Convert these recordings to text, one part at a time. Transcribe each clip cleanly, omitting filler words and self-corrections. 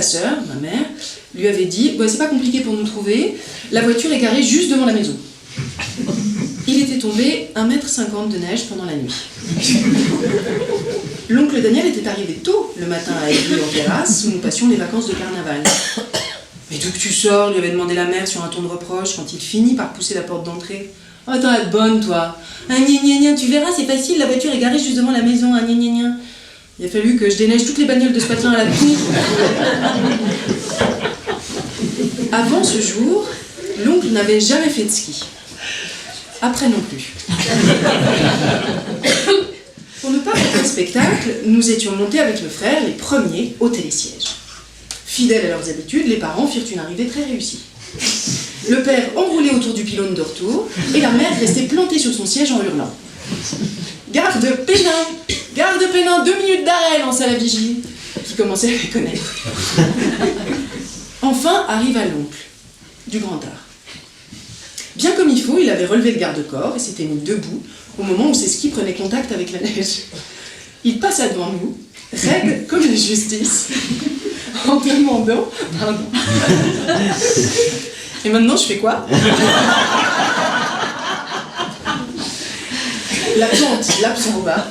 sa sœur, ma mère, lui avait dit « C'est pas compliqué pour nous trouver, la voiture est garée juste devant la maison. » Il était tombé 1,50 m de neige pendant la nuit. L'oncle Daniel était arrivé tôt le matin à Aiguille en terrasse où nous passions les vacances de carnaval. « Mais d'où que tu sors ?» lui avait demandé la mère sur un ton de reproche quand il finit par pousser la porte d'entrée. « Oh, t'en es bonne, toi. Tu verras, c'est facile, la voiture est garée juste devant la maison. Il a fallu que je déneige toutes les bagnoles de ce patelin à la pluie. » Avant ce jour, l'oncle n'avait jamais fait de ski. Après non plus. Pour ne pas rater le spectacle, nous étions montés avec le frère les premiers au télésiège. Fidèles à leurs habitudes, les parents firent une arrivée très réussie. Le père enroulé autour du pylône de retour et la mère restait plantée sur son siège en hurlant. « Garde Pénin, 2 minutes d'arrêt !» lança la vigie, qui commençait à les connaître. Enfin arriva l'oncle, du grand art. Bien comme il faut, il avait relevé le garde-corps et s'était mis debout au moment où ses skis prenaient contact avec la neige. Il passa devant nous, raide comme une justice, en demandant « Pardon. Et maintenant, je fais quoi ?» La plante l'absorba,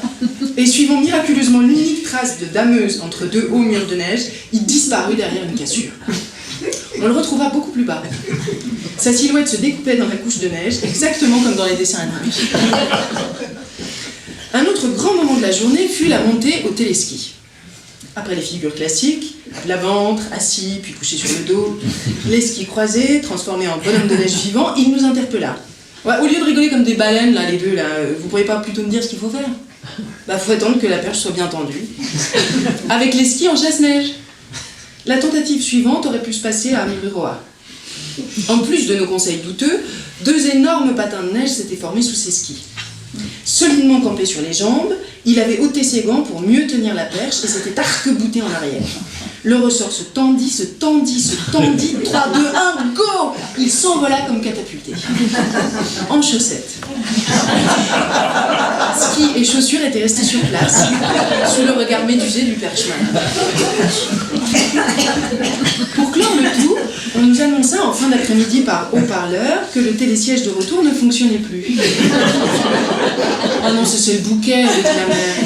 et suivant miraculeusement l'unique trace de dameuse entre deux hauts murs de neige, il disparut derrière une cassure. On le retrouva beaucoup plus bas. Sa silhouette se découpait dans la couche de neige, exactement comme dans les dessins animés. Un autre grand moment de la journée fut la montée au téléski. Après les figures classiques, plat ventre, assis, puis couché sur le dos, les skis croisés, transformés en bonhomme de neige vivant, il nous interpella. Au lieu de rigoler comme des baleines, là, les deux, là, vous pourriez pas plutôt me dire ce qu'il faut faire ? Faut attendre que la perche soit bien tendue. Avec les skis en chasse-neige. La tentative suivante aurait pu se passer à Mururoa. En plus de nos conseils douteux, 2 énormes patins de neige s'étaient formés sous ses skis. Solidement campé sur les jambes, il avait ôté ses gants pour mieux tenir la perche et s'était arc-bouté en arrière. Le ressort se tendit, 3, 2, 1, go ! Il s'envola comme catapulté. En chaussettes. Skis et chaussures étaient restés sur place, sous le regard médusé du perchemin. Pour clore le tout, on nous annonça en fin d'après-midi par haut-parleur que le télésiège de retour ne fonctionnait plus. « Ah non, c'est le bouquet, avec la mère.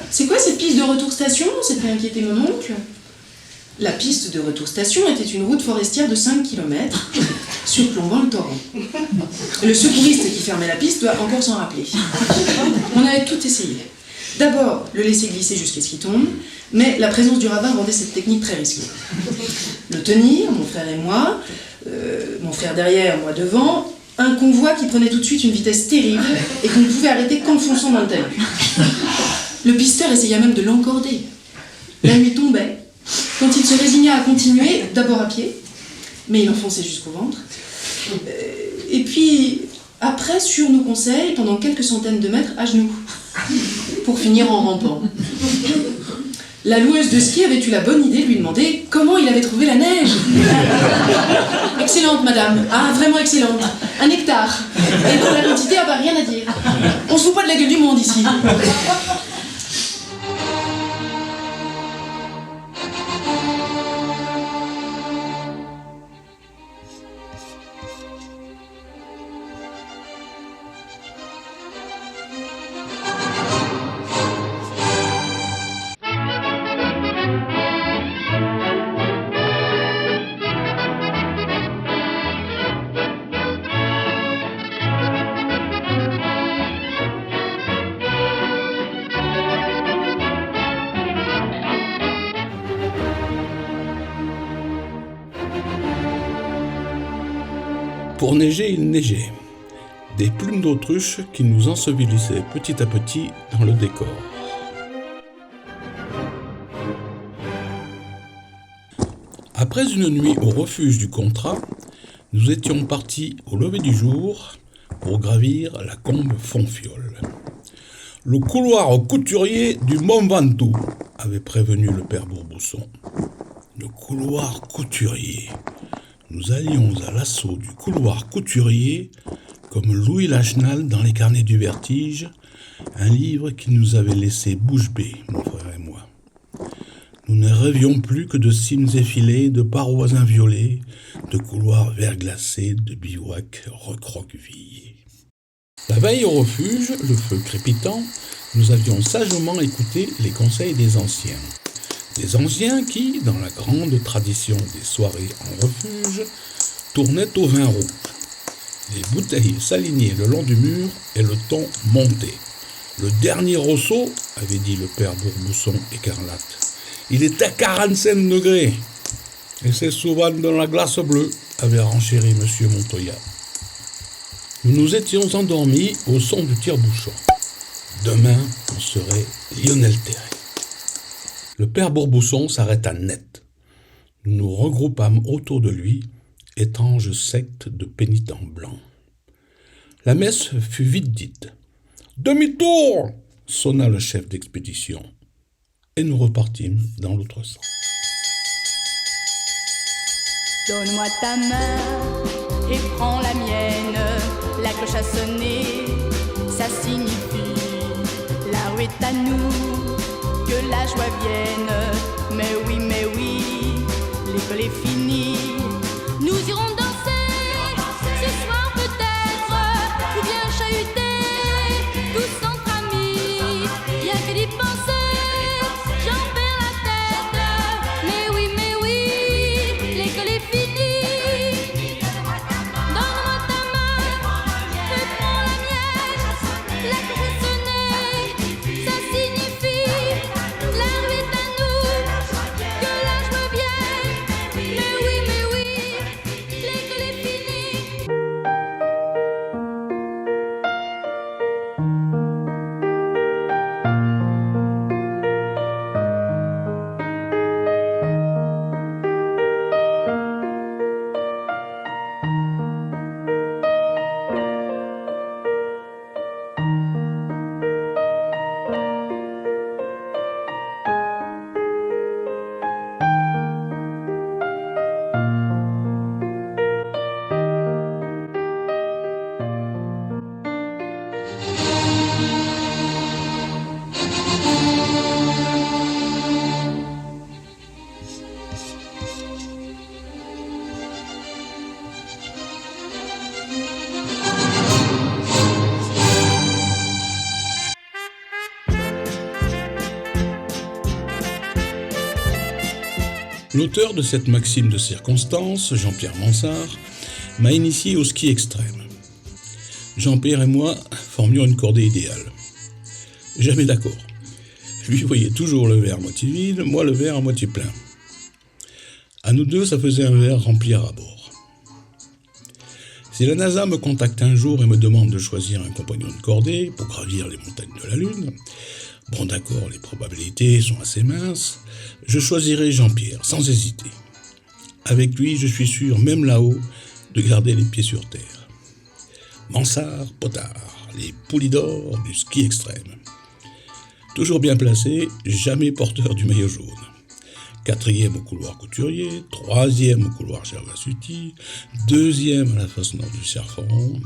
C'est quoi cette piste de retour station ?» s'était inquiété mon oncle. La piste de retour station était une route forestière de 5 km, surplombant le torrent. Le secouriste qui fermait la piste doit encore s'en rappeler. On avait tout essayé. D'abord, le laisser glisser jusqu'à ce qu'il tombe, mais la présence du ravin rendait cette technique très risquée. Le tenir, mon frère et moi, mon frère derrière, moi devant, un convoi qui prenait tout de suite une vitesse terrible et qu'on ne pouvait arrêter qu'en fonçant dans le talus. Le pisteur essaya même de l'encorder. La nuit tombait. Quand il se résigna à continuer, d'abord à pied, mais il enfonçait jusqu'au ventre, et puis après, sur nos conseils, pendant quelques centaines de mètres, à genoux, pour finir en rampant. La loueuse de ski avait eu la bonne idée de lui demander comment il avait trouvé la neige. Excellente, madame. Ah, vraiment excellente. 1 hectare. Et pour la quantité, rien à dire. On se fout pas de la gueule du monde ici. Pour neiger, il neigeait. Des plumes d'autruche qui nous ensevelissaient petit à petit dans le décor. Après une nuit au refuge du Contrat, nous étions partis au lever du jour pour gravir la combe Fonfiole. Le couloir couturier du Mont Ventoux, avait prévenu le père Bourbousson. Le couloir couturier. Nous allions à l'assaut du couloir couturier, comme Louis Lachenal dans les carnets du vertige, un livre qui nous avait laissé bouche bée, mon frère et moi. Nous ne rêvions plus que de cimes effilées, de parois inviolées, de couloirs verglacés, de bivouacs recroquevillés. La veille au refuge, le feu crépitant, nous avions sagement écouté les conseils des anciens. Des anciens qui, dans la grande tradition des soirées en refuge, tournaient au vin rouge. Les bouteilles s'alignaient le long du mur et le ton montait. Le dernier Rosso, avait dit le père Bourbousson écarlate, il est à 45 degrés. Et c'est souvent dans la glace bleue, avait renchéri monsieur Montoya. Nous nous étions endormis au son du tire-bouchon. Demain, on serait Lionel Terré. Le père Bourbousson s'arrêta net. Nous nous regroupâmes autour de lui, étrange secte de pénitents blancs. La messe fut vite dite. « Demi-tour !» sonna le chef d'expédition. Et nous repartîmes dans l'autre sens. Donne-moi ta main et prends la mienne. La cloche a sonné, ça signifie la rue est à nous, que la joie vienne. Mais oui, l'école est finie. Nous irons danser ce soir peut-être, ou bien chahuter tous entre amis. Rien que d'y penser, j'en perds la tête. Mais oui, l'école est finie. Donne-moi ta main et prends la mienne. La cloche a sonné, ça signifie la rue est à nous, que la joie vienne. Mais oui, l'école est finie. L'auteur de cette maxime de circonstance, Jean-Pierre Mansart, m'a initié au ski extrême. Jean-Pierre et moi formions une cordée idéale. Jamais d'accord. Lui voyait toujours le verre à moitié vide, moi le verre à moitié plein. À nous deux, ça faisait un verre rempli à ras-bord. Si la NASA me contacte un jour et me demande de choisir un compagnon de cordée pour gravir les montagnes de la Lune, bon d'accord, les probabilités sont assez minces, je choisirai Jean-Pierre, sans hésiter. Avec lui, je suis sûr, même là-haut, de garder les pieds sur terre. Mansart, Potard, les poulidors du ski extrême. Toujours bien placé, jamais porteur du maillot jaune. 4e au couloir Couturier, 3e au couloir Gervasuti, 2e à la face nord du Cerferon.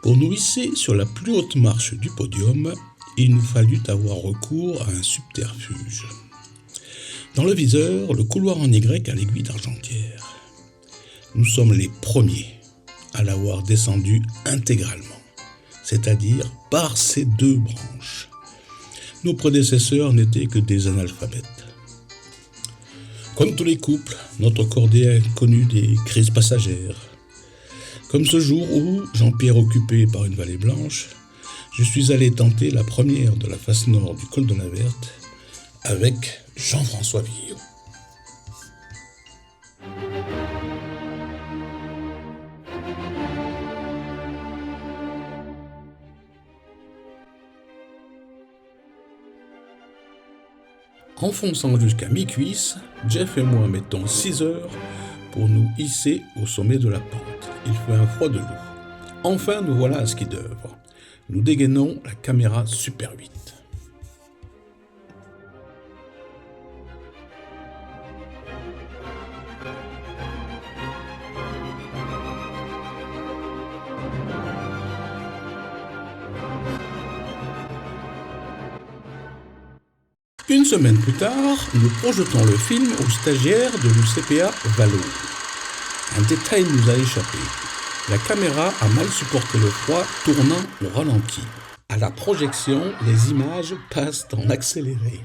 Pour nous hisser sur la plus haute marche du podium, il nous fallut avoir recours à un subterfuge. Dans le viseur, le couloir en Y à l'aiguille d'Argentière. Nous sommes les premiers à l'avoir descendu intégralement, c'est-à-dire par ses deux branches. Nos prédécesseurs n'étaient que des analphabètes. Comme tous les couples, notre cordée a connu des crises passagères. Comme ce jour où, Jean-Pierre occupé par une vallée blanche, je suis allé tenter la première de la face nord du col de la Verte avec Jean-François Villot. Enfonçant jusqu'à mi-cuisse, Jeff et moi mettons 6 heures pour nous hisser au sommet de la pente. Il fait un froid de loup. Enfin, nous voilà à ski d'œuvre. Nous dégainons la caméra Super 8. Une semaine plus tard, nous projetons le film aux stagiaires de l'UCPA Valo. Un détail nous a échappé. La caméra a mal supporté le froid, tournant au ralenti. À la projection, les images passent en accéléré.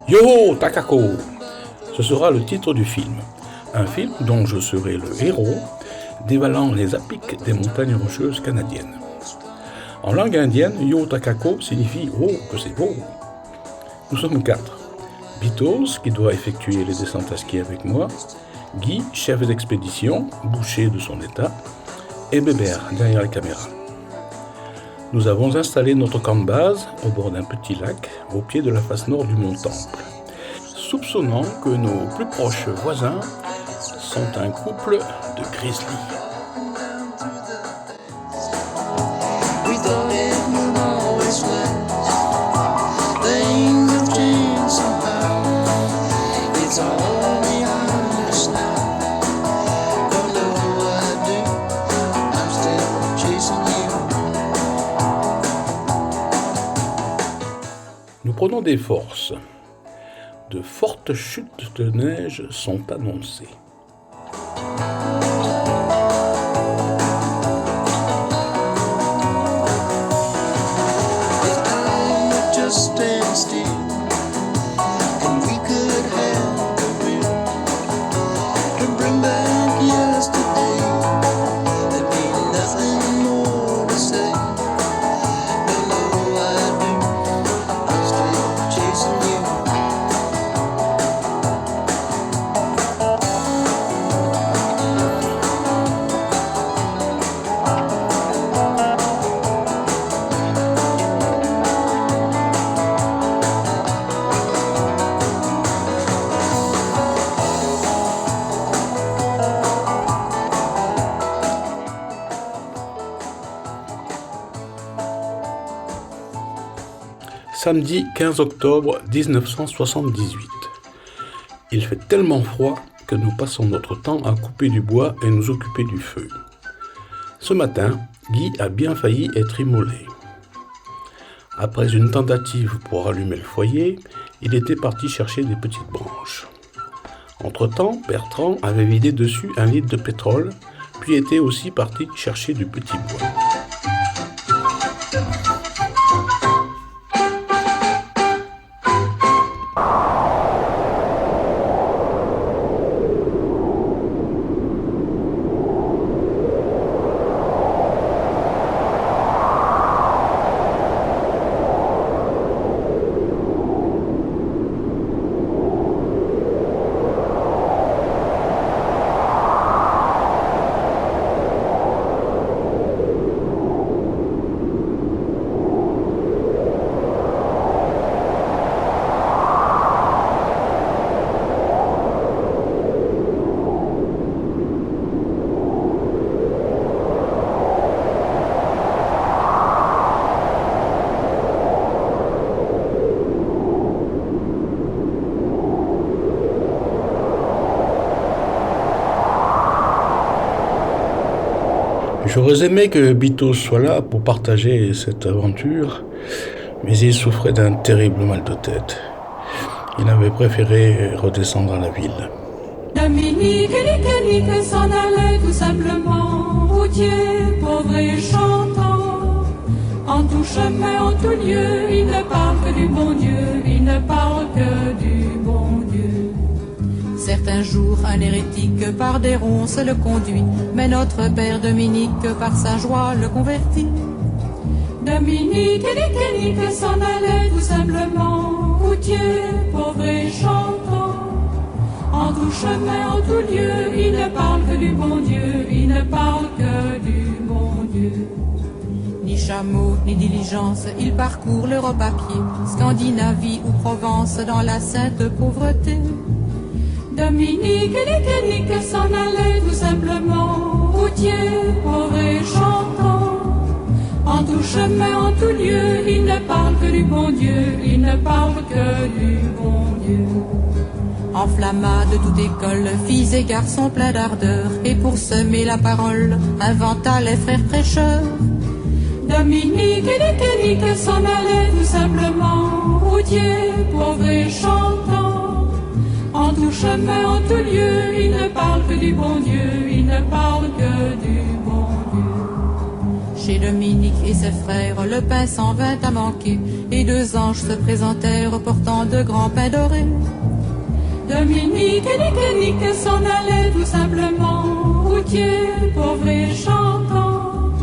Yo Takako! Ce sera le titre du film. Un film dont je serai le héros, dévalant les apics des montagnes rocheuses canadiennes. En langue indienne, Yo Takako signifie « Oh, que c'est beau ». Nous sommes 4. Beatles, qui doit effectuer les descentes à ski avec moi, Guy, chef d'expédition, boucher de son état, et Bébert, derrière la caméra. Nous avons installé notre camp de base au bord d'un petit lac, au pied de la face nord du mont Temple, soupçonnant que nos plus proches voisins sont un couple de grizzlies. Nous prenons des forces. De fortes chutes de neige sont annoncées. Samedi 15 octobre 1978. Il fait tellement froid que nous passons notre temps à couper du bois et nous occuper du feu. Ce matin, Guy a bien failli être immolé. Après une tentative pour allumer le foyer, il était parti chercher des petites branches. Entre-temps, Bertrand avait vidé dessus 1 litre de pétrole, puis était aussi parti chercher du petit bois. J'aurais aimé que Bitos soit là pour partager cette aventure, mais il souffrait d'un terrible mal de tête. Il avait préféré redescendre à la ville. Dominique et Nique s'en allait tout simplement, routier, pauvre et chantant. En tout chemin, en tout lieu, il ne parle que du bon Dieu, il ne parle que du bon Dieu. Certains jours, un hérétique par des ronces le conduit, mais notre père Dominique par sa joie le convertit. Dominique et Nique s'en allait tout simplement, routier, pauvre et chantant. En tout chemin, en tout lieu, il ne parle que du bon Dieu, il ne parle que du bon Dieu. Ni chameau, ni diligence, il parcourt l'Europe à pied, Scandinavie ou Provence dans la sainte pauvreté. Dominique et Nique s'en allait tout simplement, routier, pauvre et chantant. En tout chemin, en tout lieu, il ne parle que du bon Dieu, il ne parle que du bon Dieu. Enflamma de toute école, filles et garçons pleins d'ardeur, et pour semer la parole, inventa les frères prêcheurs. Dominique et Nique s'en allait tout simplement, routier, pauvre et chantant. En tout chemin, en tout lieu, il ne parle que du bon Dieu, il ne parle que du bon Dieu. Chez Dominique et ses frères, le pain s'en vint à manquer, et deux anges se présentèrent portant de grands pains dorés. Dominique et Nique s'en allait tout simplement, routier, pauvre et chantant.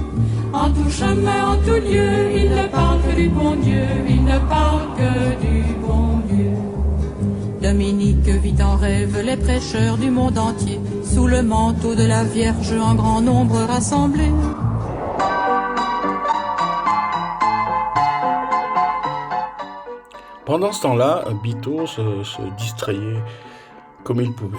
En tout chemin, en tout lieu, il ne parle que du bon Dieu, il ne parle que du bon Dieu. Dominique vit en rêve les prêcheurs du monde entier, sous le manteau de la Vierge en grand nombre rassemblés. Pendant ce temps-là, Bitos se distrayait comme il pouvait.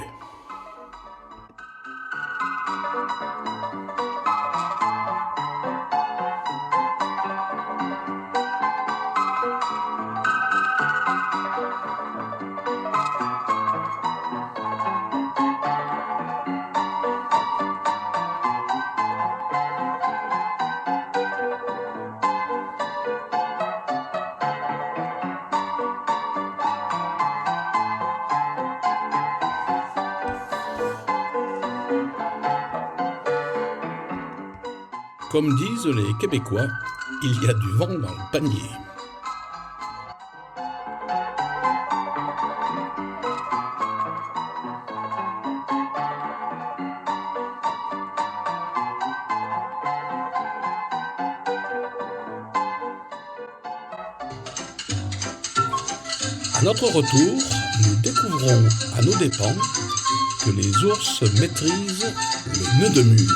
Comme disent les Québécois, il y a du vent dans le panier. À notre retour, nous découvrons à nos dépens que les ours maîtrisent le nœud de mule.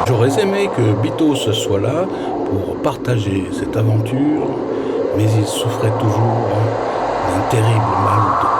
J'aurais aimé que Bitos soit là pour partager cette aventure, mais il souffrait toujours d'un terrible mal de tête.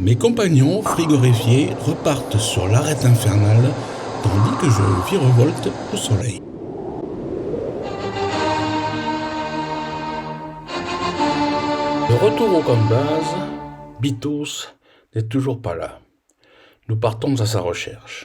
Mes compagnons, frigorifiés, repartent sur l'arête infernale, tandis que je virevolte au soleil. De retour au camp de base, Bitos n'est toujours pas là. Nous partons à sa recherche.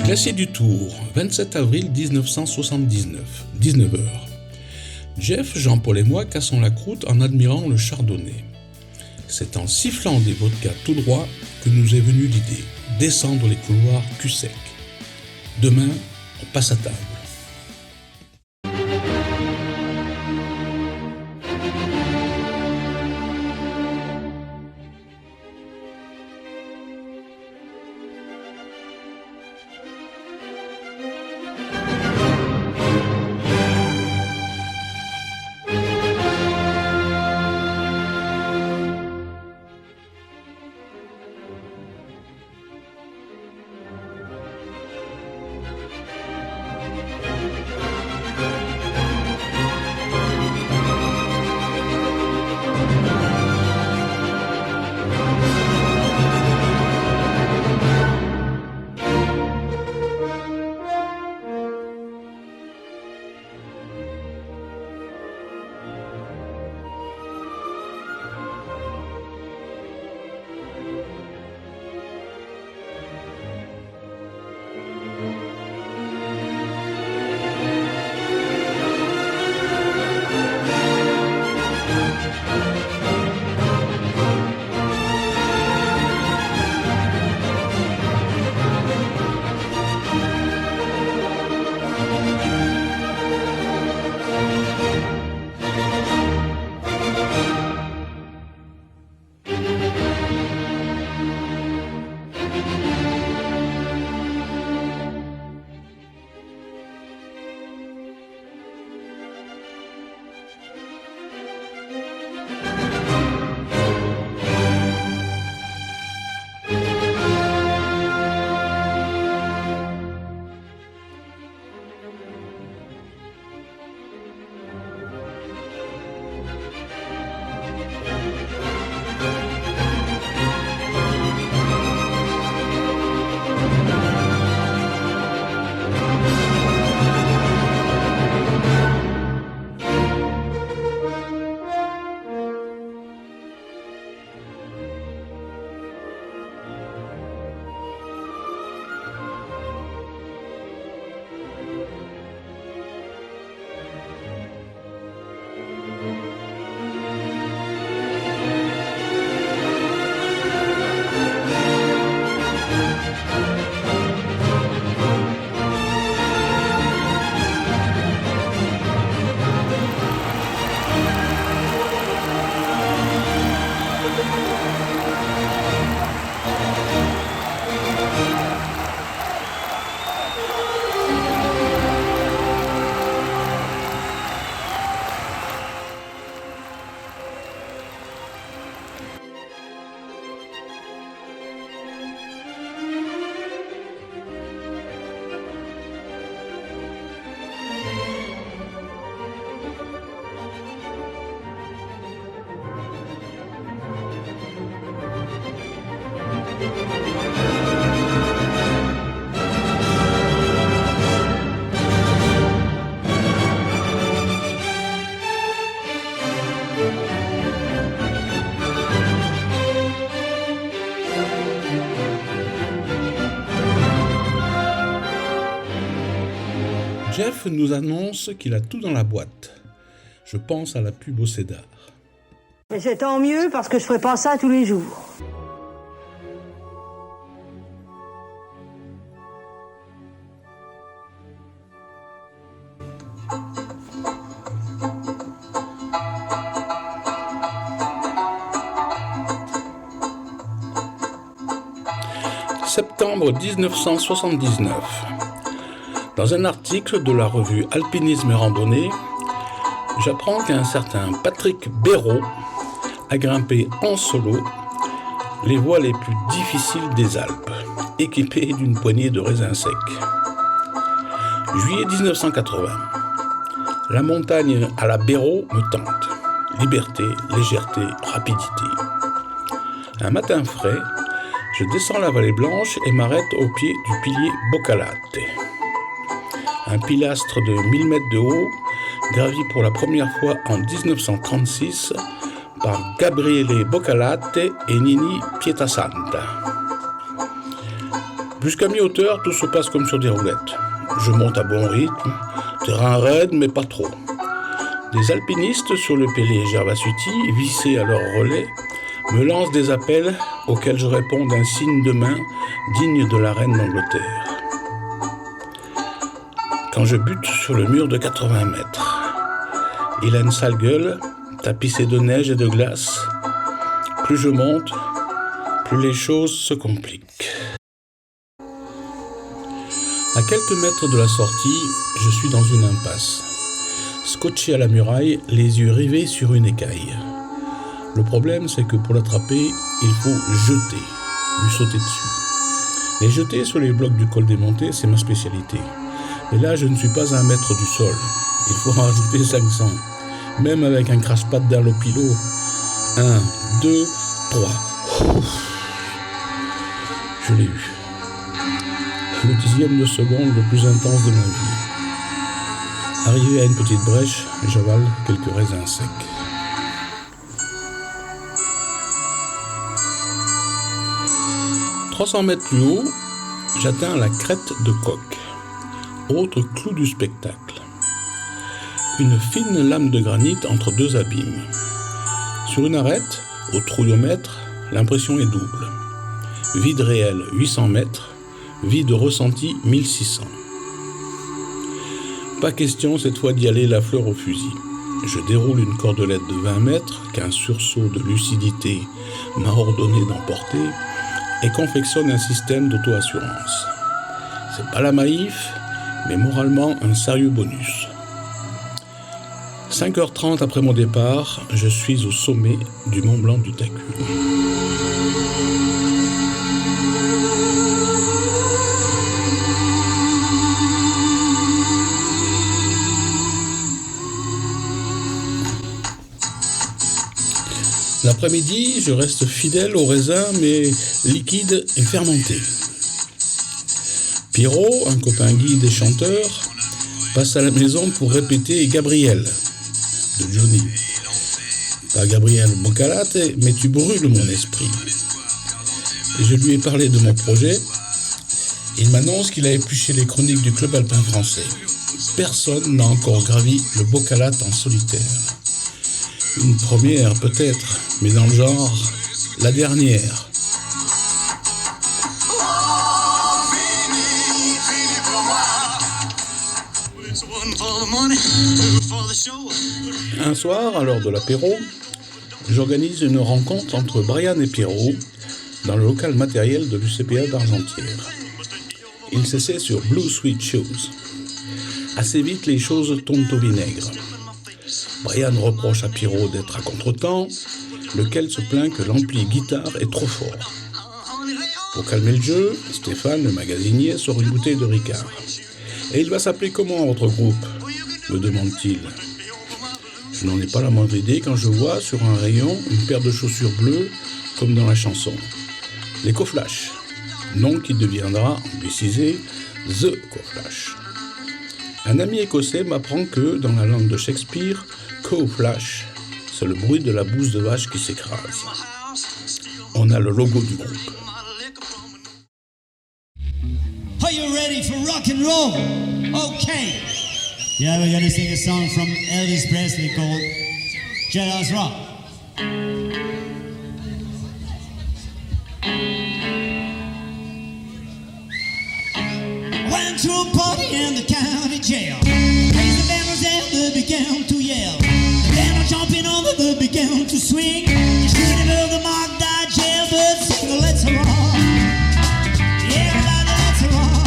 Glacier du Tour, 27 avril 1979, 19h. Jeff, Jean-Paul et moi cassons la croûte en admirant le chardonnay. C'est en sifflant des vodkas tout droit que nous est venue l'idée, descendre les couloirs cul sec. Demain, on passe à table. chef nous annonce qu'il a tout dans la boîte. Je pense à la pub au Cédar. Et c'est tant mieux parce que je ferai pas ça tous les jours. Septembre 1979. Dans un article de la revue Alpinisme et Randonnée, j'apprends qu'un certain Patrick Béraud a grimpé en solo les voies les plus difficiles des Alpes, équipé d'une poignée de raisins secs. Juillet 1980. La montagne à la Béraud me tente. Liberté, légèreté, rapidité. Un matin frais, je descends la vallée Blanche et m'arrête au pied du pilier Boccalate. Un pilastre de 1000 mètres de haut, gravi pour la première fois en 1936 par Gabriele Boccalate et Nini Pietrasanta. Jusqu'à mi-hauteur, tout se passe comme sur des roulettes. Je monte à bon rythme, terrain raide mais pas trop. Des alpinistes sur le pilier Gervasuti, vissés à leur relais, me lancent des appels auxquels je réponds d'un signe de main digne de la reine d'Angleterre. Quand je bute sur le mur de 80 mètres, il a une sale gueule, tapissée de neige et de glace. Plus je monte, plus les choses se compliquent. À quelques mètres de la sortie, je suis dans une impasse. Scotché à la muraille, les yeux rivés sur une écaille. Le problème, c'est que pour l'attraper, il faut jeter, lui sauter dessus. Les jeter sur les blocs du col des montées, c'est ma spécialité. Mais là, je ne suis pas à 1 mètre du sol. Il faut en rajouter 500. Même avec un crash-pad d'Alopilo. 1, 2, 3. Je l'ai eu. Le dixième de seconde le plus intense de ma vie. Arrivé à une petite brèche, j'avale quelques raisins secs. 300 mètres plus haut, j'atteins la crête de Coq, autre clou du spectacle. Une fine lame de granit entre 2 abîmes. Sur une arête, au trouillomètre, l'impression est double. Vide réel 800 mètres, vide ressenti 1600. Pas question cette fois d'y aller la fleur au fusil. Je déroule une cordelette de 20 mètres qu'un sursaut de lucidité m'a ordonné d'emporter et confectionne un système d'auto-assurance. C'est pas la Maïf, mais moralement un sérieux bonus. 5h30 après mon départ, je suis au sommet du Mont Blanc du Tacul. L'après-midi, je reste fidèle au raisin, mais liquide et fermenté. Pierrot, un copain guide et chanteur, passe à la maison pour répéter Gabriel de Johnny. Pas Gabriel Boccalate, mais tu brûles mon esprit. Et je lui ai parlé de mon projet. Il m'annonce qu'il a épluché les chroniques du club alpin français. Personne n'a encore gravi le Boccalate en solitaire. Une première peut-être, mais dans le genre, la dernière. Un soir, à l'heure de l'apéro, j'organise une rencontre entre Brian et Pierrot dans le local matériel de l'UCPA d'Argentière. Ils s'essaient sur Blue Sweet Shoes. Assez vite, les choses tombent au vinaigre. Brian reproche à Pierrot d'être à contretemps, lequel se plaint que l'ampli guitare est trop fort. Pour calmer le jeu, Stéphane, le magasinier, sort une bouteille de Ricard. « Et il va s'appeler comment votre groupe ?» me demande-t-il. Je n'en ai pas la moindre idée quand je vois sur un rayon une paire de chaussures bleues, comme dans la chanson. Les Coflash, nom qui deviendra, anglicisé, The Coflash. Un ami écossais m'apprend que, dans la langue de Shakespeare, Co-Flash, c'est le bruit de la bouse de vache qui s'écrase. On a le logo du groupe. Are you ready for rock and roll? Okay. Yeah, we're gonna sing a song from Elvis Presley called Jailhouse Rock. Went to a party in the county jail. Raised the band was there, they began to yell. The band was jumping over, they began to swing. You should have heard the mock die jailbird sing, let's rock. Everybody, let's rock.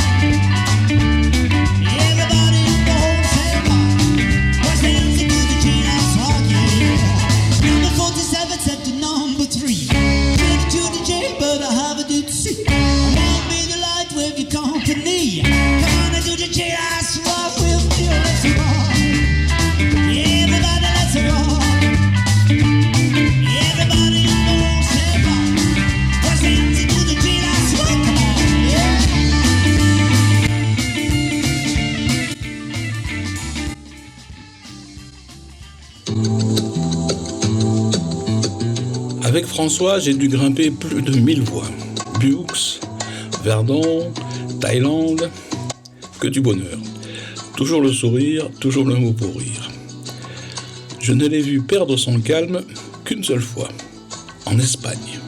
Everybody in the whole cell block was dancing to the jailhouse rock, yeah. Number 47 said to number 3. To the jailbird, I have a did see. Won't be the light with your company. Come on and do the jailhouse rock with me, let's rock. Everybody, let's rock. Everybody in the whole cell block was dancing to the jailhouse rock, come on, yeah. Avec François, j'ai dû grimper plus de 1000 voies. Bux, Verdon, Thaïlande, que du bonheur. Toujours le sourire, toujours le mot pour rire. Je ne l'ai vu perdre son calme qu'une seule fois, en Espagne.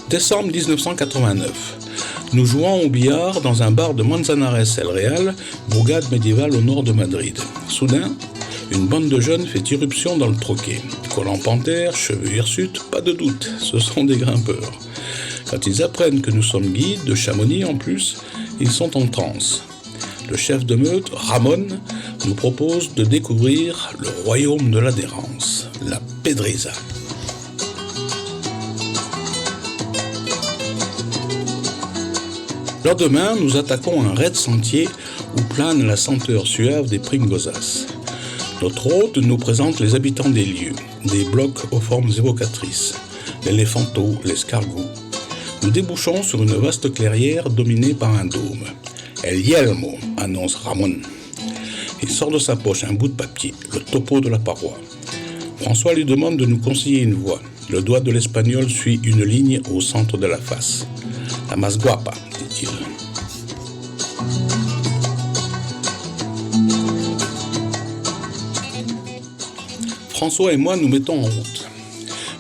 Décembre 1989. Nous jouons au billard dans un bar de Manzanares El Real, bourgade médiévale au nord de Madrid. Soudain, une bande de jeunes fait irruption dans le troquet. Collant panthère, cheveux hirsutes, pas de doute, ce sont des grimpeurs. Quand ils apprennent que nous sommes guides, de Chamonix en plus, ils sont en transe. Le chef de meute, Ramon, nous propose de découvrir le royaume de l'adhérence, la Pedreza. Le lendemain, nous attaquons un raide sentier où plane la senteur suave des pringosas. Notre hôte nous présente les habitants des lieux, des blocs aux formes évocatrices, l'éléphanto, l'escargot. Nous débouchons sur une vaste clairière dominée par un dôme. El Yelmo, annonce Ramon. Il sort de sa poche un bout de papier, le topo de la paroi. François lui demande de nous conseiller une voie. Le doigt de l'espagnol suit une ligne au centre de la face. La más guapa, dit-il. François et moi nous mettons en route.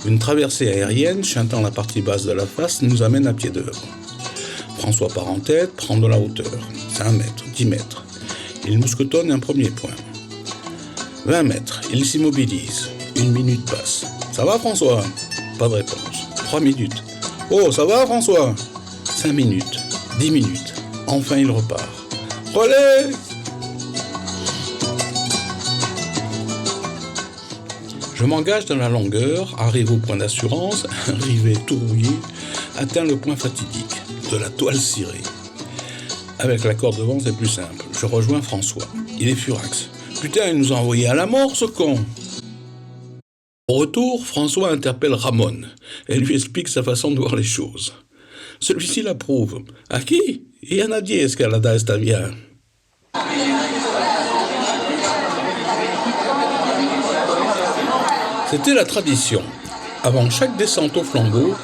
Une traversée aérienne, chantant la partie basse de la face, nous amène à pied d'œuvre. François part en tête, prend de la hauteur. 5 mètres, 10 mètres. Il mousquetonne un premier point. 20 mètres, il s'immobilise. 1 minute passe. Ça va François? Pas de réponse. 3 minutes. Oh, ça va François? 5 minutes, 10 minutes. Enfin il repart. Relais! Je m'engage dans la longueur, arrive au point d'assurance, un rivet tout rouillé, atteint le point fatidique, de la toile cirée. Avec la corde devant, c'est plus simple. Je rejoins François. Il est furax. Putain, il nous a envoyé à la mort, ce con! Au retour, François interpelle Ramon et lui explique sa façon de voir les choses. Celui-ci l'approuve. Aquí, y a nadie escalada está bien. C'était la tradition. Avant chaque descente au flambeau,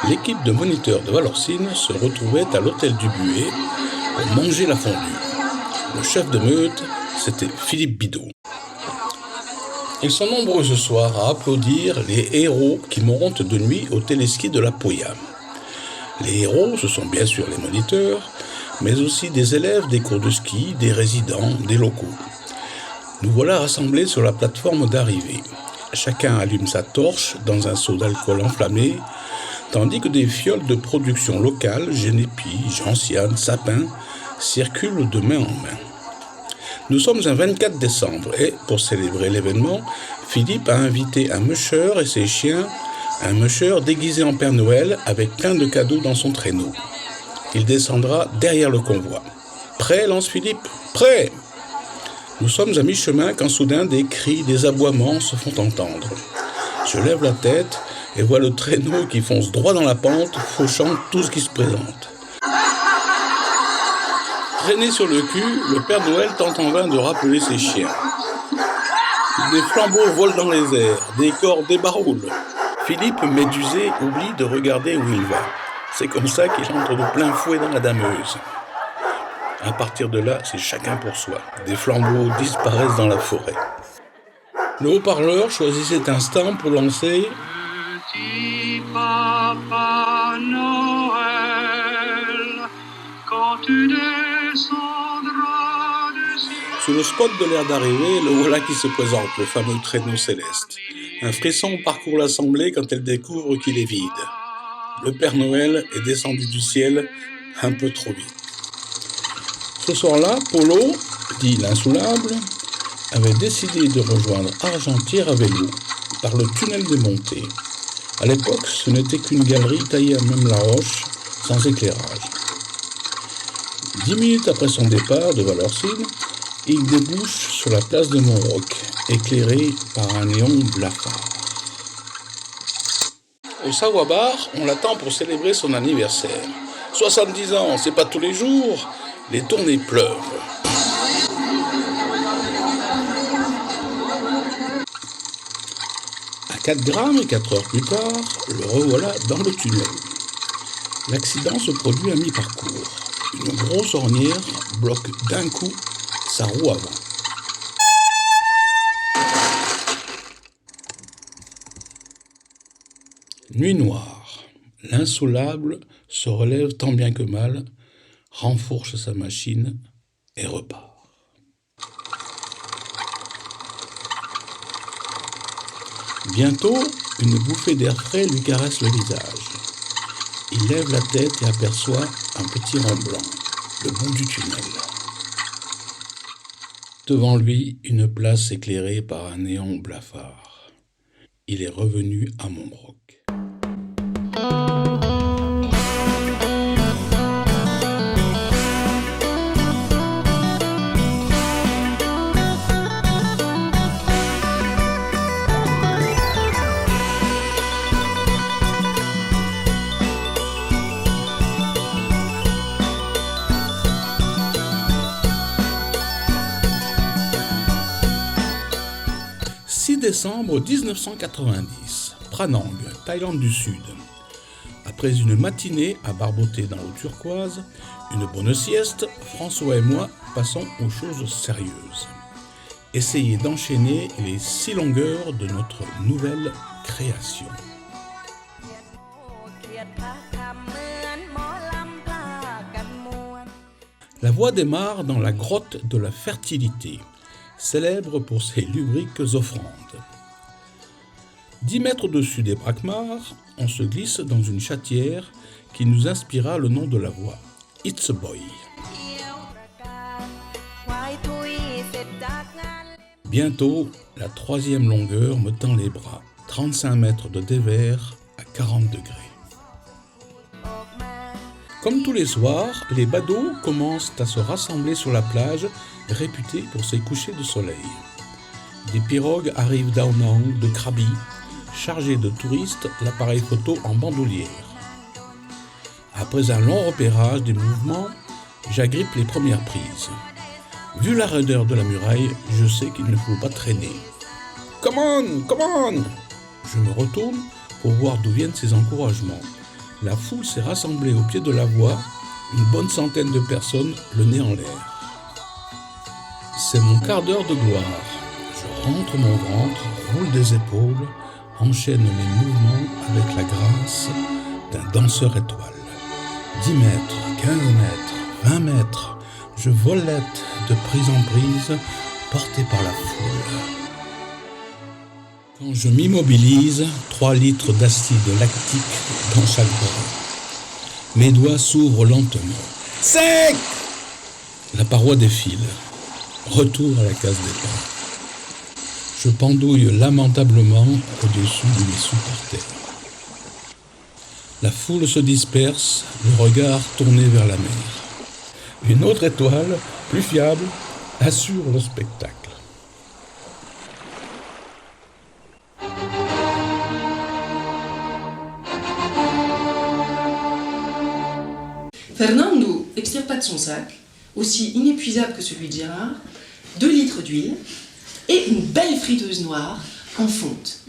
l'équipe de moniteurs de Valorcine se retrouvait à l'hôtel du Buet pour manger la fondue. Le chef de meute, c'était Philippe Bidot. Ils sont nombreux ce soir à applaudir les héros qui montent de nuit au téléski de la Poya. Les héros, ce sont bien sûr les moniteurs, mais aussi des élèves des cours de ski, des résidents, des locaux. Nous voilà rassemblés sur la plateforme d'arrivée. Chacun allume sa torche dans un seau d'alcool enflammé, tandis que des fioles de production locale, Génépi, Gentiane, Sapin, circulent de main en main. Nous sommes un 24 décembre et, pour célébrer l'événement, Philippe a invité un musher et ses chiens, un musher déguisé en Père Noël avec plein de cadeaux dans son traîneau. Il descendra derrière le convoi. « Prêt, lance Philippe ? Prêt !» Nous sommes à mi-chemin quand soudain des cris, des aboiements se font entendre. Je lève la tête et vois le traîneau qui fonce droit dans la pente, fauchant tout ce qui se présente. Traîné sur le cul, le Père Noël tente en vain de rappeler ses chiens. Des flambeaux volent dans les airs, des corps débaroulent. Philippe, médusé, oublie de regarder où il va. C'est comme ça qu'il entre de plein fouet dans la dameuse. À partir de là, c'est chacun pour soi. Des flambeaux disparaissent dans la forêt. Le haut-parleur choisit cet instant pour lancer Petit Papa Noël, quand tu descendras du ciel. Sous le spot de l'air d'arrivée, le voilà qui se présente, le fameux traîneau céleste. Un frisson parcourt l'assemblée quand elle découvre qu'il est vide. Le Père Noël est descendu du ciel un peu trop vite. Ce soir-là, Polo, dit l'insoulable, avait décidé de rejoindre Argentière à vélo, par le tunnel des montées. À l'époque, ce n'était qu'une galerie taillée à même la roche, sans éclairage. 10 minutes après son départ de Valorcine, il débouche sur la place de Montroc, éclairée par un néon blafard. Au Sawabar, on l'attend pour célébrer son anniversaire. 70 ans, c'est pas tous les jours, les tournées pleurent. À 4 grammes et 4 heures plus tard, le revoilà dans le tunnel. L'accident se produit à mi-parcours. Une grosse ornière bloque d'un coup sa roue avant. Nuit noire. L'insaulable se relève tant bien que mal, renfourche sa machine et repart. Bientôt, une bouffée d'air frais lui caresse le visage. Il lève la tête et aperçoit un petit rond blanc, le bout du tunnel. Devant lui, une place éclairée par un néon blafard. Il est revenu à Montbroc. Décembre 1990, Pranang, Thaïlande du Sud. Après une matinée à barboter dans l'eau turquoise, une bonne sieste, François et moi passons aux choses sérieuses. Essayez d'enchaîner les 6 longueurs de notre nouvelle création. La voie démarre dans la grotte de la fertilité, célèbre pour ses lubriques offrandes. 10 mètres au-dessus des braquemars, on se glisse dans une chatière qui nous inspira le nom de la voie, It's a Boy. Bientôt, la 3e longueur me tend les bras, 35 mètres de dévers à 40 degrés. Comme tous les soirs, les badauds commencent à se rassembler sur la plage, réputée pour ses couchers de soleil. Des pirogues arrivent d'Ao Nang, de Krabi, chargés de touristes, l'appareil photo en bandoulière. Après un long repérage des mouvements, j'agrippe les premières prises. Vu la raideur de la muraille, je sais qu'il ne faut pas traîner. « Come on, come on !» Je me retourne pour voir d'où viennent ces encouragements. La foule s'est rassemblée au pied de la voie, une bonne centaine de personnes, le nez en l'air. C'est mon quart d'heure de gloire. Je rentre mon ventre, roule des épaules, enchaîne les mouvements avec la grâce d'un danseur étoile. 10 mètres, 15 mètres, 20 mètres, je volette de prise en prise, porté par la foule. Quand je m'immobilise, 3 litres d'acide lactique dans chaque bras. Mes doigts s'ouvrent lentement. Sec ! La paroi défile. Retour à la case départ. Je pendouille lamentablement au-dessus de mes supporters. La foule se disperse, le regard tourné vers la mer. Une autre étoile, plus fiable, assure le spectacle. Fernando extire pas de son sac, aussi inépuisable que celui de Gérard, 2 litres d'huile et une belle friteuse noire en fonte.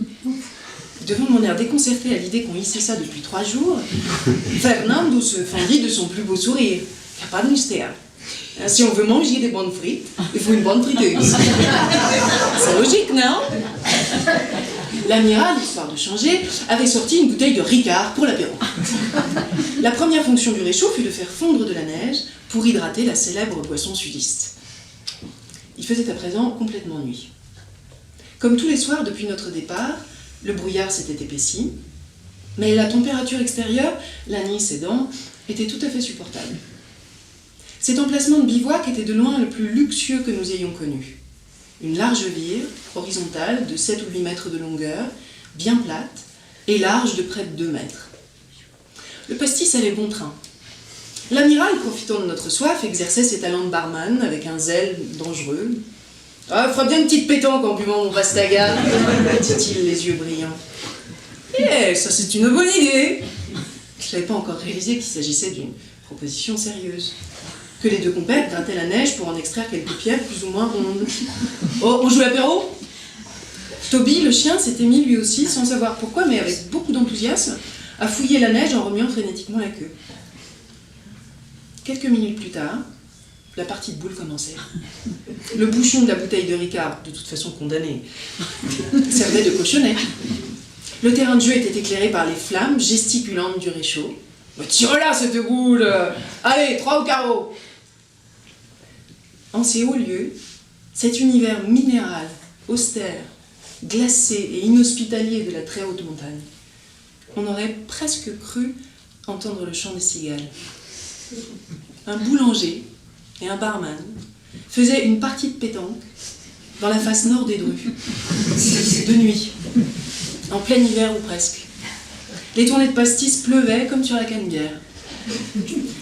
Devant mon air déconcerté à l'idée qu'on hissait ça depuis 3 jours, Fernando se fendit de son plus beau sourire. Y a pas de mystère. Si on veut manger des bonnes frites, il faut une bonne friteuse. C'est logique, non? L'amiral, histoire de changer, avait sorti une bouteille de Ricard pour l'apéro. La première fonction du réchaud fut de faire fondre de la neige pour hydrater la célèbre boisson sudiste. Il faisait à présent complètement nuit. Comme tous les soirs depuis notre départ, le brouillard s'était épaissi, mais la température extérieure, la nuit cédant, était tout à fait supportable. Cet emplacement de bivouac était de loin le plus luxueux que nous ayons connu. Une large vire, horizontale, de 7 ou 8 mètres de longueur, bien plate, et large de près de 2 mètres. Le pastis allait bon train. L'amiral, profitant de notre soif, exerçait ses talents de barman avec un zèle dangereux. « Ah, fera bien une petite pétanque en buvant mon pastaga », dit-il les yeux brillants. « Eh, ça c'est une bonne idée !» Je n'avais pas encore réalisé qu'il s'agissait d'une proposition sérieuse. Que les deux compères grattaient la neige pour en extraire quelques pierres plus ou moins rondes. « Oh, on joue l'apéro ?» Toby, le chien, s'était mis lui aussi, sans savoir pourquoi, mais avec beaucoup d'enthousiasme, à fouiller la neige en remuant frénétiquement la queue. Quelques minutes plus tard, la partie de boules commençait. Le bouchon de la bouteille de Ricard, de toute façon condamné, servait de cochonnet. Le terrain de jeu était éclairé par les flammes gesticulantes du réchaud. « Tire-la, cette boule! Allez, 3 au carreau !» En ces hauts lieux, cet univers minéral, austère, glacé et inhospitalier de la très haute montagne, on aurait presque cru entendre le chant des cigales. Un boulanger et un barman faisaient une partie de pétanque dans la face nord des Drus, de nuit, en plein hiver ou presque. Les tournées de pastis pleuvaient comme sur la canebière.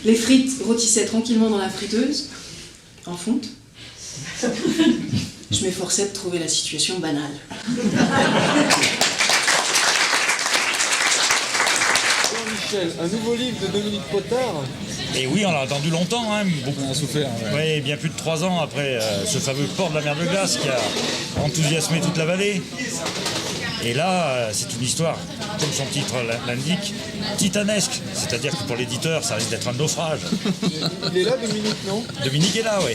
Les frites rôtissaient tranquillement dans la friteuse, en fonte. Je m'efforçais de trouver la situation banale. Michel, un nouveau livre de Dominique Potard. Et oui, on l'a attendu longtemps, hein, beaucoup. On a souffert. Ouais. Oui, bien plus de 3 ans après ce fameux port de la mer de glace qui a enthousiasmé toute la vallée. Et là, c'est une histoire, comme son titre l'indique, titanesque. C'est-à-dire que pour l'éditeur, ça risque d'être un naufrage. Il est là, Dominique, non? Dominique est là, oui.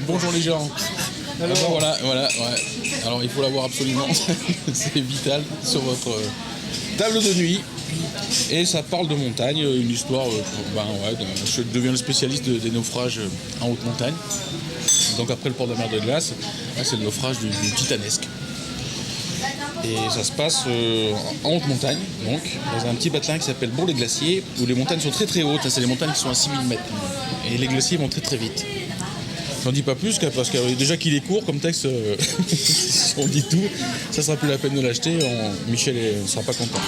Bonjour les gens. Alors, Voilà, ouais. Alors il faut l'avoir absolument, c'est vital, sur votre table de nuit. Et ça parle de montagne, une histoire, je deviens le spécialiste des naufrages en haute montagne. Donc après le port de la mer de glace, là c'est le naufrage du titanesque. Et ça se passe en haute montagne, donc, dans un petit patelin qui s'appelle Bourg-les-Glaciers, où les montagnes sont très très hautes, c'est les montagnes qui sont à 6000 mètres. Et les glaciers vont très très vite. J'en dis pas plus, parce que déjà qu'il est court comme texte, si on dit tout, ça sera plus la peine de l'acheter, Michel ne sera pas content.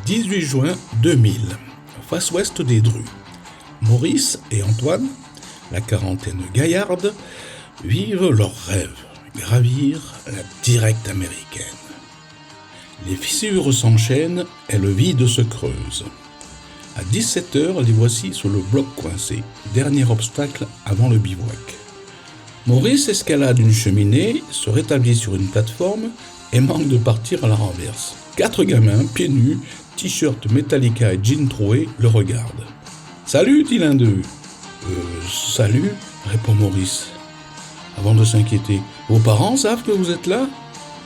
« 18 juin 2000, face ouest des Drus. Maurice et Antoine, la quarantaine gaillarde, vivent leur rêve, gravir la directe américaine. Les fissures s'enchaînent et le vide se creuse. À 17h, les voici sur le bloc coincé, dernier obstacle avant le bivouac. Maurice escalade une cheminée, se rétablit sur une plateforme et manque de partir à la renverse. 4 gamins, pieds nus, t-shirt Metallica et jean troué, le regardent. « Salut » dit l'un d'eux. « Salut » répond Maurice. Avant de s'inquiéter, « Vos parents savent que vous êtes là ?»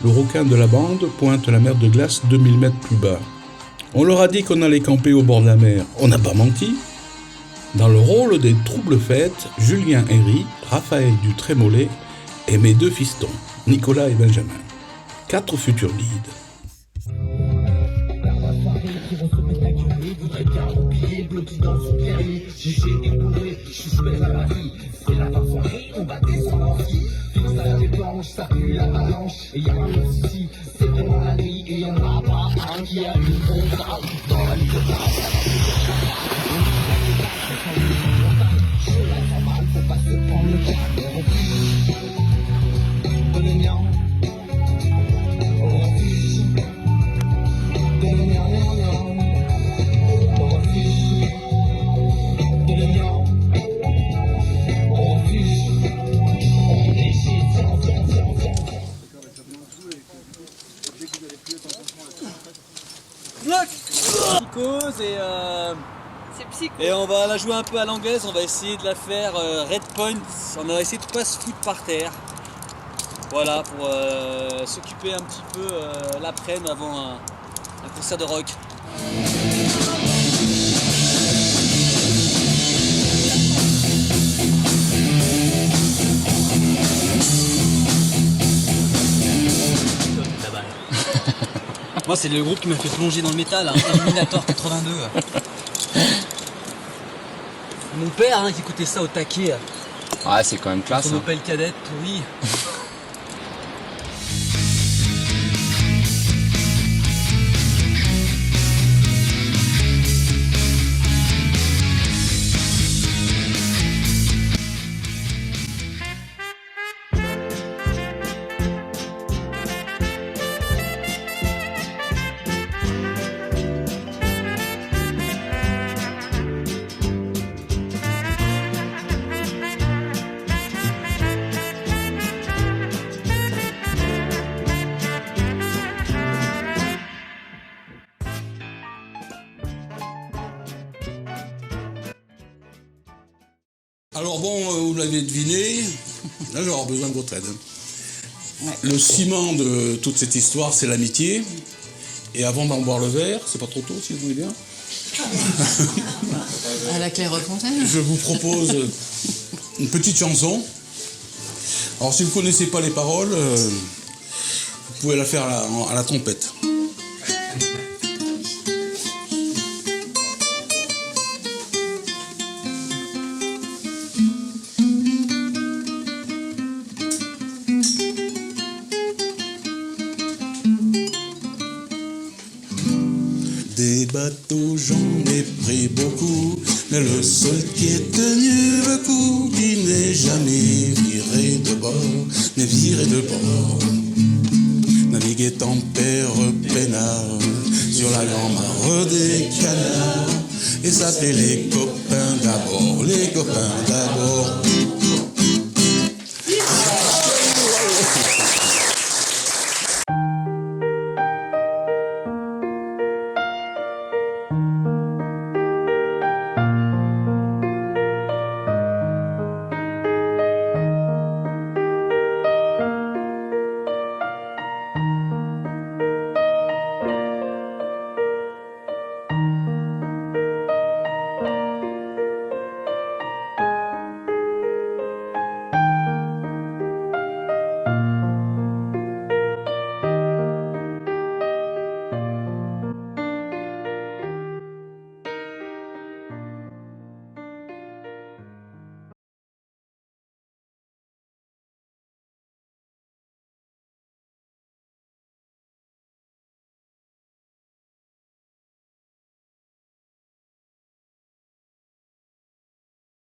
Le requin de la bande pointe la mer de glace 2000 mètres plus bas. « On leur a dit qu'on allait camper au bord de la mer. On n'a pas menti ?» Dans le rôle des troubles fêtes, Julien Herry, Raphaël du Trémollet et mes 2 fistons, Nicolas et Benjamin. 4 futurs guides. pause C'est psycho. et on va la jouer un peu à l'anglaise. On va essayer de la faire Red Point. On va essayer de pas se foutre par terre. Voilà, pour s'occuper un petit peu l'après-midi avant un concert de rock. Moi, c'est le groupe qui m'a fait plonger dans le métal, hein. Eliminator 82. Mon père, hein, qui écoutait ça au taquet. Ouais, c'est quand même classe. Son Opel Kadett pourri. Alors bon, vous l'avez deviné, là je vais avoir besoin de votre aide. Le ciment de toute cette histoire, c'est l'amitié. Et avant d'en boire le verre, c'est pas trop tôt si vous voulez bien. À la Clairefontaine. Je vous propose une petite chanson. Alors si vous ne connaissez pas les paroles, vous pouvez la faire à la trompette. Des bateaux, j'en ai pris beaucoup, mais le seul qui ait tenu le coup, qui n'est jamais viré de bord, mais viré de bord. Naviguait en père peinard, sur la grand-mare des canards, et s'appelait les copains d'abord, les copains d'abord.